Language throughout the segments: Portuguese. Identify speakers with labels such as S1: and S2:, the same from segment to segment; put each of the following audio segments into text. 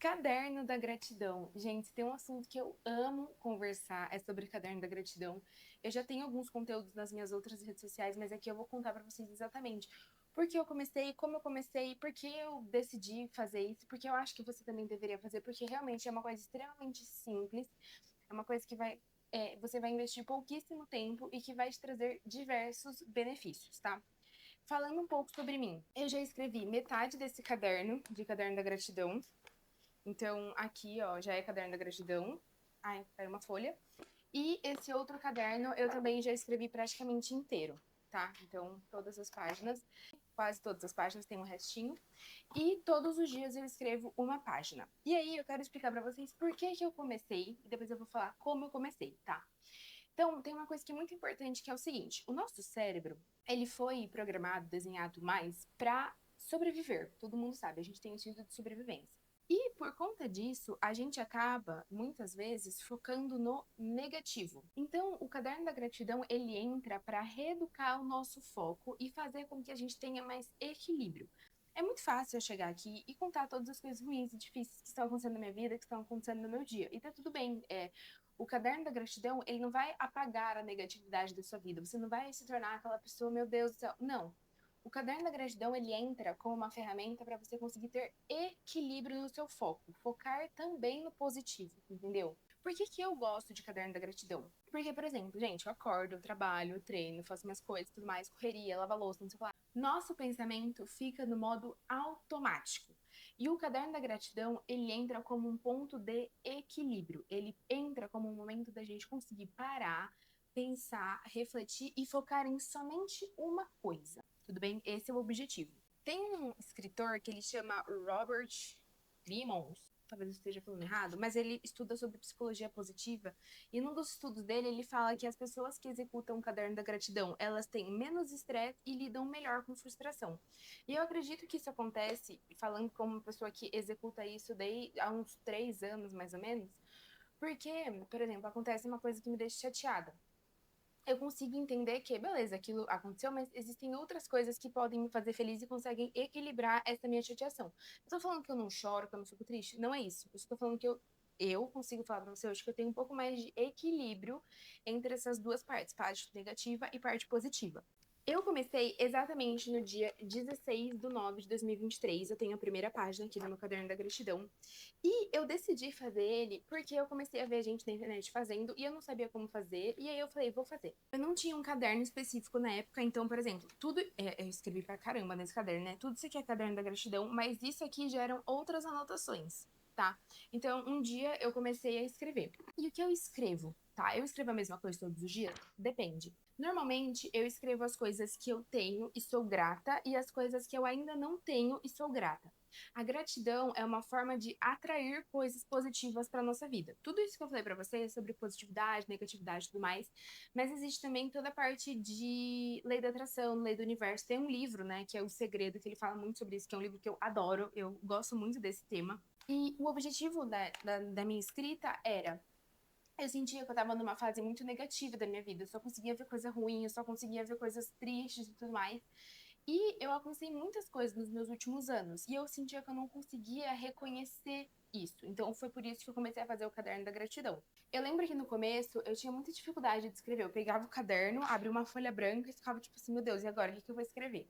S1: Caderno da gratidão. Gente, tem um assunto que eu amo conversar, é sobre caderno da gratidão. Eu já tenho alguns conteúdos nas minhas outras redes sociais, mas aqui eu vou contar pra vocês exatamente por que eu comecei, como eu comecei, por que eu decidi fazer isso, porque eu acho que você também deveria fazer, porque realmente é uma coisa extremamente simples, é uma coisa que você vai investir pouquíssimo tempo e que vai te trazer diversos benefícios, tá? Falando um pouco sobre mim, eu já escrevi metade desse caderno, de caderno da gratidão. Então, aqui, ó, já é caderno da gratidão. Ai, caiu uma folha. E esse outro caderno eu também já escrevi praticamente inteiro, tá? Então, todas as páginas, quase todas as páginas tem um restinho. E todos os dias eu escrevo uma página. E aí eu quero explicar pra vocês por que que eu comecei e depois eu vou falar como eu comecei, tá? Então, tem uma coisa que é muito importante que é o seguinte: o nosso cérebro, ele foi programado, desenhado mais pra sobreviver. Todo mundo sabe, a gente tem um instinto de sobrevivência. E por conta disso, a gente acaba, muitas vezes, focando no negativo. Então, o caderno da gratidão, ele entra para reeducar o nosso foco e fazer com que a gente tenha mais equilíbrio. É muito fácil eu chegar aqui e contar todas as coisas ruins e difíceis que estão acontecendo na minha vida, que estão acontecendo no meu dia. E tá tudo bem. O caderno da gratidão, ele não vai apagar a negatividade da sua vida. Você não vai se tornar aquela pessoa, meu Deus do céu. Não. O caderno da gratidão, ele entra como uma ferramenta para você conseguir ter equilíbrio no seu foco, focar também no positivo, entendeu? Por que que eu gosto de caderno da gratidão? Porque, por exemplo, gente, eu acordo, eu trabalho, eu treino, faço minhas coisas, tudo mais, correria, lava louça, não sei o que lá. Nosso pensamento fica no modo automático. E o caderno da gratidão, ele entra como um ponto de equilíbrio. Ele entra como um momento da gente conseguir parar, pensar, refletir e focar em somente uma coisa. Tudo bem? Esse é o objetivo. Tem um escritor que ele chama Robert Limons, talvez eu esteja falando errado, mas ele estuda sobre psicologia positiva e num dos estudos dele ele fala que as pessoas que executam o caderno da gratidão, elas têm menos estresse e lidam melhor com frustração. E eu acredito que isso acontece, falando como uma pessoa que executa isso daí há uns 3 anos mais ou menos, porque, por exemplo, acontece uma coisa que me deixa chateada, eu consigo entender que, beleza, aquilo aconteceu, mas existem outras coisas que podem me fazer feliz e conseguem equilibrar essa minha chateação. Eu tô falando que eu não choro, que eu não fico triste? Não é isso. Eu estou falando que eu consigo falar pra você hoje que eu tenho um pouco mais de equilíbrio entre essas duas partes, parte negativa e parte positiva. Eu comecei exatamente no dia 16/9/2023. Eu tenho a primeira página aqui no meu caderno da gratidão. E eu decidi fazer ele porque eu comecei a ver gente na internet fazendo e eu não sabia como fazer. E aí eu falei, vou fazer. Eu não tinha um caderno específico na época, então, por exemplo, tudo. Eu escrevi pra caramba nesse caderno, né? Tudo isso aqui é caderno da gratidão, mas isso aqui já eram outras anotações, tá? Então, um dia eu comecei a escrever. E o que eu escrevo? Tá, eu escrevo a mesma coisa todos os dias? Depende. Normalmente, eu escrevo as coisas que eu tenho e sou grata e as coisas que eu ainda não tenho e sou grata. A gratidão é uma forma de atrair coisas positivas para nossa vida. Tudo isso que eu falei para você é sobre positividade, negatividade e tudo mais, mas existe também toda a parte de lei da atração, lei do universo. Tem um livro, né, que é O Segredo, que ele fala muito sobre isso, que é um livro que eu adoro, eu gosto muito desse tema. E o objetivo da minha escrita era eu sentia que eu tava numa fase muito negativa da minha vida. Eu só conseguia ver coisa ruim, eu só conseguia ver coisas tristes e tudo mais. E eu alcancei muitas coisas nos meus últimos anos. E eu sentia que eu não conseguia reconhecer isso. Então foi por isso que eu comecei a fazer o caderno da gratidão. Eu lembro que no começo eu tinha muita dificuldade de escrever. Eu pegava o caderno, abria uma folha branca e ficava tipo assim, meu Deus, e agora? O que eu vou escrever?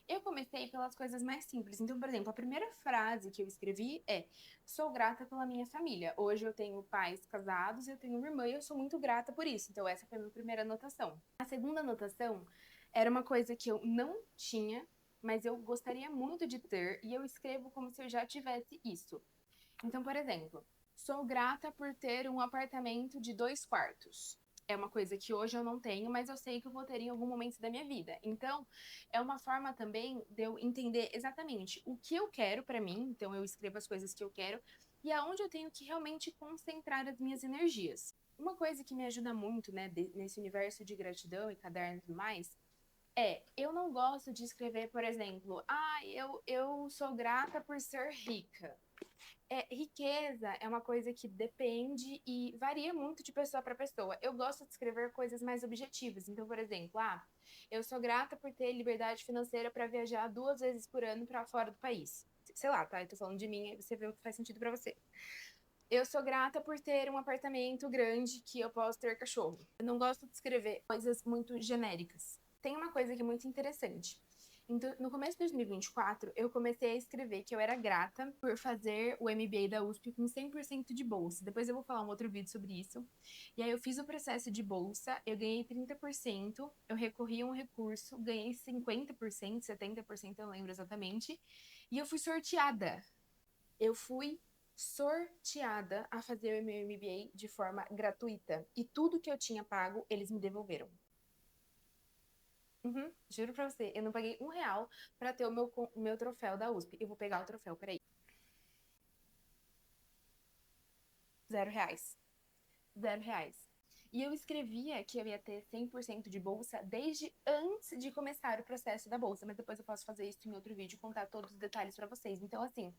S1: Eu comecei pelas coisas mais simples. Então, por exemplo, a primeira frase que eu escrevi é: sou grata pela minha família. Hoje eu tenho pais casados, eu tenho uma irmã e eu sou muito grata por isso. Então, essa foi a minha primeira anotação. A segunda anotação era uma coisa que eu não tinha, mas eu gostaria muito de ter, e eu escrevo como se eu já tivesse isso. Então, por exemplo, sou grata por ter um apartamento de 2 quartos. É uma coisa que hoje eu não tenho, mas eu sei que eu vou ter em algum momento da minha vida. Então, é uma forma também de eu entender exatamente o que eu quero pra mim. Então, eu escrevo as coisas que eu quero e aonde eu tenho que realmente concentrar as minhas energias. Uma coisa que me ajuda muito, né, nesse universo de gratidão e caderno e tudo mais, eu não gosto de escrever, por exemplo, eu sou grata por ser rica. Riqueza é uma coisa que depende e varia muito de pessoa para pessoa. Eu gosto de escrever coisas mais objetivas. Então, por exemplo, eu sou grata por ter liberdade financeira para viajar 2 vezes por ano para fora do país. sei lá, tá? Eu tô falando de mim, aí você vê o que faz sentido pra você. Eu sou grata por ter um apartamento grande que eu posso ter cachorro. Eu não gosto de escrever coisas muito genéricas. Tem uma coisa que é muito interessante. Então, no começo de 2024, eu comecei a escrever que eu era grata por fazer o MBA da USP com 100% de bolsa. Depois eu vou falar um outro vídeo sobre isso. E aí eu fiz o processo de bolsa, eu ganhei 30%, eu recorri a um recurso, ganhei 50%, 70%, eu não lembro exatamente. E eu fui sorteada. Eu fui sorteada a fazer o meu MBA de forma gratuita. E tudo que eu tinha pago, eles me devolveram. Uhum, juro pra você, eu não paguei R$ 1 pra ter o meu troféu da USP. Eu vou pegar o troféu, peraí. R$ 0. R$ 0. E eu escrevia que eu ia ter 100% de bolsa desde antes de começar o processo da bolsa, mas depois eu posso fazer isso em outro vídeo e contar todos os detalhes pra vocês. Então, assim,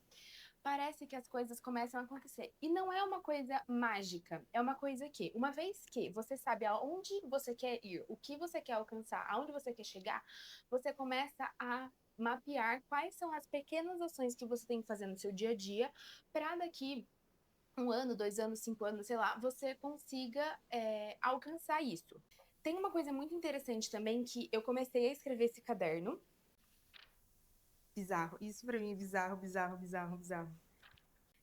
S1: parece que as coisas começam a acontecer. E não é uma coisa mágica, é uma coisa que, uma vez que você sabe aonde você quer ir, o que você quer alcançar, aonde você quer chegar, você começa a mapear quais são as pequenas ações que você tem que fazer no seu dia a dia para daqui 1 ano, 2 anos, 5 anos, sei lá, você consiga alcançar isso. Tem uma coisa muito interessante também que eu comecei a escrever esse caderno. Bizarro. Isso pra mim é bizarro, bizarro, bizarro, bizarro.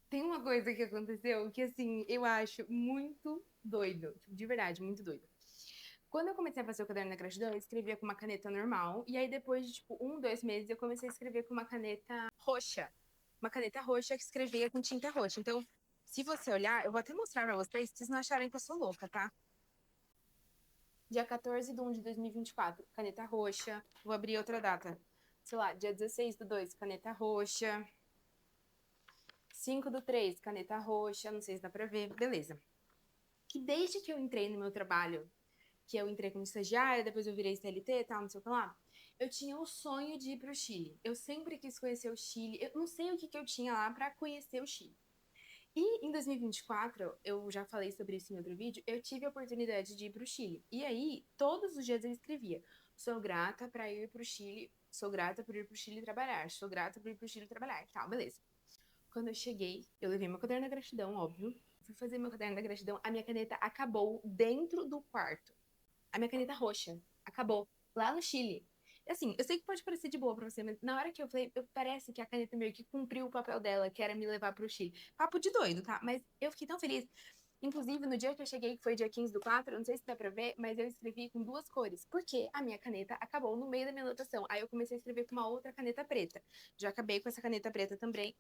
S1: Tem uma coisa que aconteceu que, assim, eu acho muito doido. Tipo, de verdade, muito doido. Quando eu comecei a fazer o caderno da gratidão, eu escrevia com uma caneta normal. E aí, depois de, tipo, 2 meses, eu comecei a escrever com uma caneta roxa. Uma caneta roxa que escrevia com tinta roxa. Então, se você olhar, eu vou até mostrar pra vocês, pra vocês não acharem que eu sou louca, tá? Dia 14/1 de 2024, caneta roxa. Vou abrir outra data. Sei lá, dia 16/2, caneta roxa. 5/3, caneta roxa, não sei se dá pra ver, beleza. Que desde que eu entrei no meu trabalho, que eu entrei como estagiária, depois eu virei CLT e tal, não sei o que lá, eu tinha o sonho de ir pro Chile. Eu sempre quis conhecer o Chile. Eu não sei o que eu tinha lá pra conhecer o Chile. E em 2024, eu já falei sobre isso em outro vídeo, eu tive a oportunidade de ir pro Chile. E aí, todos os dias eu escrevia: sou grata pra ir pro Chile, sou grata por ir pro Chile trabalhar, sou grata por ir pro Chile trabalhar, tal, beleza. Quando eu cheguei, eu levei meu caderno da gratidão, óbvio. Fui fazer meu caderno da gratidão, a minha caneta acabou dentro do quarto. A minha caneta roxa acabou lá no Chile. E assim, eu sei que pode parecer de boa pra você, mas na hora que eu falei, parece que a caneta meio que cumpriu o papel dela, que era me levar pro Chile. Papo de doido, tá? Mas eu fiquei tão feliz. Inclusive, no dia que eu cheguei, que foi dia 15/4, não sei se dá pra ver, mas eu escrevi com 2 cores. Porque a minha caneta acabou no meio da minha anotação. Aí eu comecei a escrever com uma outra caneta preta. Já acabei com essa caneta preta também.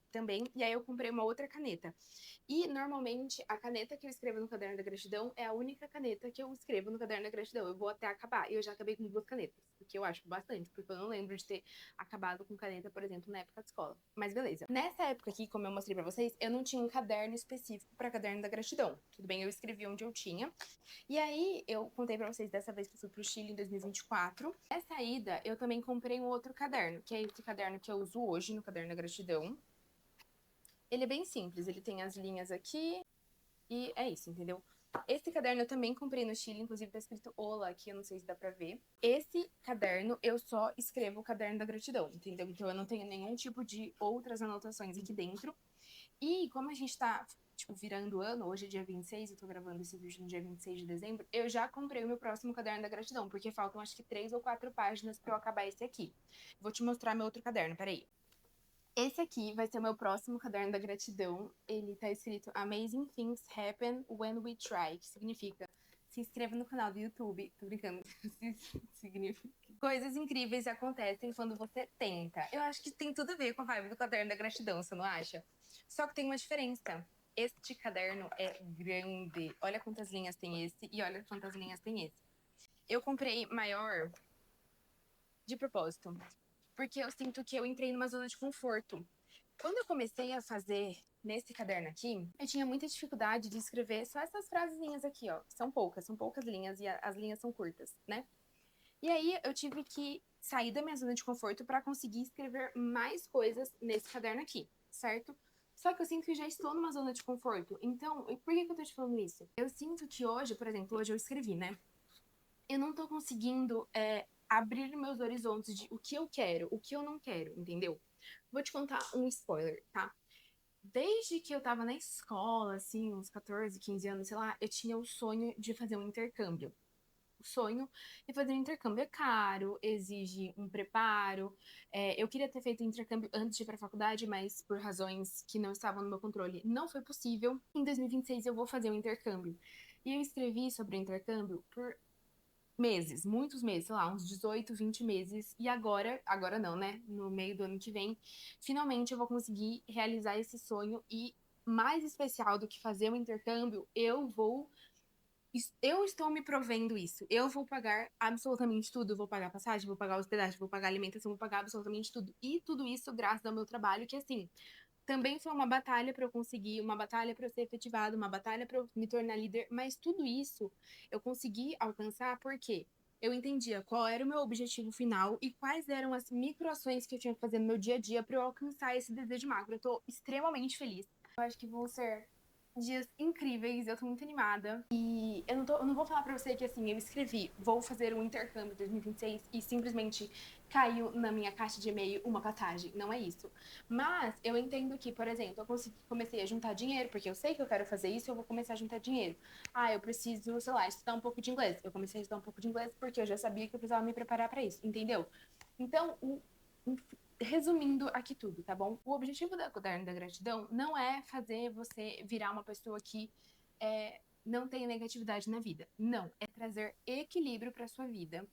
S1: E aí eu comprei uma outra caneta. E, normalmente, a caneta que eu escrevo no caderno da gratidão é a única caneta que eu escrevo no caderno da gratidão. Eu vou até acabar. E eu já acabei com 2 canetas, o que eu acho bastante, porque eu não lembro de ter acabado com caneta, por exemplo, na época de escola. Mas beleza. Nessa época aqui, como eu mostrei pra vocês, eu não tinha um caderno específico pra caderno da gratidão. Tudo bem, eu escrevi onde eu tinha. E aí, eu contei pra vocês dessa vez que eu fui pro Chile em 2024. Nessa ida, eu também comprei um outro caderno, que é esse caderno que eu uso hoje no caderno da gratidão. Ele é bem simples, ele tem as linhas aqui e é isso, entendeu? Esse caderno eu também comprei no Chile, inclusive tá escrito Ola aqui, eu não sei se dá pra ver. Esse caderno eu só escrevo o caderno da gratidão, entendeu? Então eu não tenho nenhum tipo de outras anotações aqui dentro. E como a gente tá, tipo, virando o ano, hoje é dia 26, eu tô gravando esse vídeo no dia 26 de dezembro, eu já comprei o meu próximo caderno da gratidão, porque faltam acho que 3 ou 4 páginas pra eu acabar esse aqui. Vou te mostrar meu outro caderno, peraí. Esse aqui vai ser o meu próximo caderno da gratidão. Ele tá escrito Amazing Things Happen When We Try, que significa se inscreva no canal do YouTube. Tô brincando. Significa coisas incríveis acontecem quando você tenta. Eu acho que tem tudo a ver com a vibe do caderno da gratidão, você não acha? Só que tem uma diferença. Este caderno é grande. Olha quantas linhas tem esse e olha quantas linhas tem esse. Eu comprei maior de propósito, porque eu sinto que eu entrei numa zona de conforto. Quando eu comecei a fazer nesse caderno aqui, eu tinha muita dificuldade de escrever só essas frasezinhas aqui, ó. São poucas linhas e as linhas são curtas, né? E aí eu tive que sair da minha zona de conforto para conseguir escrever mais coisas nesse caderno aqui, certo? Só que eu sinto que já estou numa zona de conforto. Então, por que eu tô te falando isso? Eu sinto que hoje, por exemplo, hoje eu escrevi, né? Eu não tô conseguindo abrir meus horizontes de o que eu quero, o que eu não quero, entendeu? Vou te contar um spoiler, tá? Desde que eu tava na escola, assim, uns 14, 15 anos, sei lá, eu tinha o sonho de fazer um intercâmbio. O sonho de fazer um intercâmbio é caro, exige um preparo. Eu queria ter feito o intercâmbio antes de ir para a faculdade, mas por razões que não estavam no meu controle, não foi possível. Em 2026 eu vou fazer um intercâmbio. E eu escrevi sobre o intercâmbio por meses, muitos meses, sei lá, uns 18, 20 meses. E agora não, né? No meio do ano que vem, finalmente eu vou conseguir realizar esse sonho. E mais especial do que fazer o intercâmbio, eu estou me provendo isso. Eu vou pagar absolutamente tudo. Vou pagar passagem, vou pagar hospedagem, vou pagar alimentação, vou pagar absolutamente tudo. E tudo isso graças ao meu trabalho, que assim, também foi uma batalha para eu conseguir, uma batalha para eu ser efetivado, uma batalha para eu me tornar líder, mas tudo isso eu consegui alcançar porque eu entendia qual era o meu objetivo final e quais eram as microações que eu tinha que fazer no meu dia a dia para eu alcançar esse desejo macro. Eu tô extremamente feliz. Eu acho que vão ser dias incríveis, eu tô muito animada. E eu não vou falar pra você que assim, eu escrevi, vou fazer um intercâmbio 2026 e simplesmente caiu na minha caixa de e-mail uma passagem. Não é isso. Mas eu entendo que, por exemplo, comecei a juntar dinheiro, porque eu sei que eu quero fazer isso, eu vou começar a juntar dinheiro. Ah, eu preciso, sei lá, estudar um pouco de inglês. Eu comecei a estudar um pouco de inglês porque eu já sabia que eu precisava me preparar pra isso, entendeu? Então, resumindo aqui tudo, tá bom? O objetivo da Caderno da Gratidão não é fazer você virar uma pessoa que não tem negatividade na vida. Não, é trazer equilíbrio para sua vida.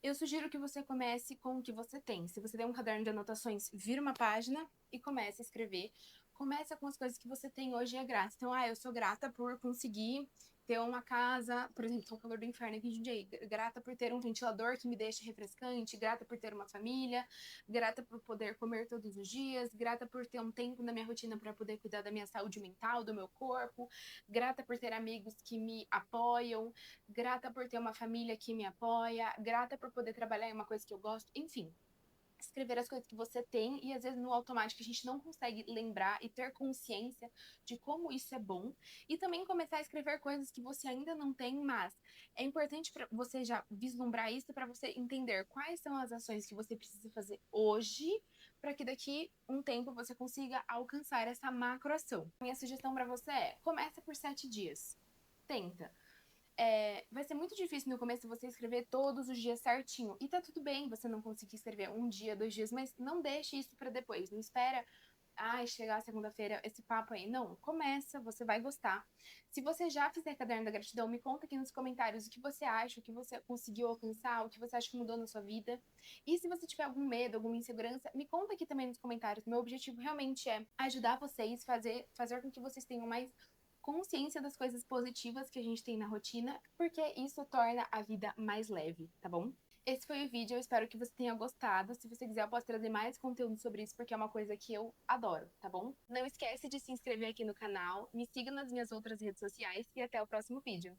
S1: Eu sugiro que você comece com o que você tem. Se você tem um caderno de anotações, vira uma página e comece a escrever. Começa com as coisas que você tem hoje e é grata. Então, eu sou grata por conseguir ter uma casa, por exemplo, tá um calor do inferno aqui em Jundiaí, grata por ter um ventilador que me deixa refrescante, grata por ter uma família, grata por poder comer todos os dias, grata por ter um tempo na minha rotina para poder cuidar da minha saúde mental, do meu corpo, grata por ter amigos que me apoiam, grata por ter uma família que me apoia, grata por poder trabalhar em uma coisa que eu gosto, enfim. Escrever as coisas que você tem e às vezes no automático a gente não consegue lembrar e ter consciência de como isso é bom. E também começar a escrever coisas que você ainda não tem, mas é importante para você já vislumbrar isso para você entender quais são as ações que você precisa fazer hoje para que daqui um tempo você consiga alcançar essa macroação. Minha sugestão para você é: começa por 7 dias. Tenta. Vai ser muito difícil no começo você escrever todos os dias certinho. E tá tudo bem você não conseguir escrever um dia, 2 dias, mas não deixe isso para depois. Não espera, chegar segunda-feira, esse papo aí. Não, começa, você vai gostar. Se você já fizer caderno da gratidão, me conta aqui nos comentários o que você acha, o que você conseguiu alcançar, o que você acha que mudou na sua vida. E se você tiver algum medo, alguma insegurança, me conta aqui também nos comentários. Meu objetivo realmente é ajudar vocês, fazer com que vocês tenham mais consciência das coisas positivas que a gente tem na rotina, porque isso torna a vida mais leve, tá bom? Esse foi o vídeo, eu espero que você tenha gostado. Se você quiser, eu posso trazer mais conteúdo sobre isso, porque é uma coisa que eu adoro, tá bom? Não esquece de se inscrever aqui no canal, me siga nas minhas outras redes sociais e até o próximo vídeo.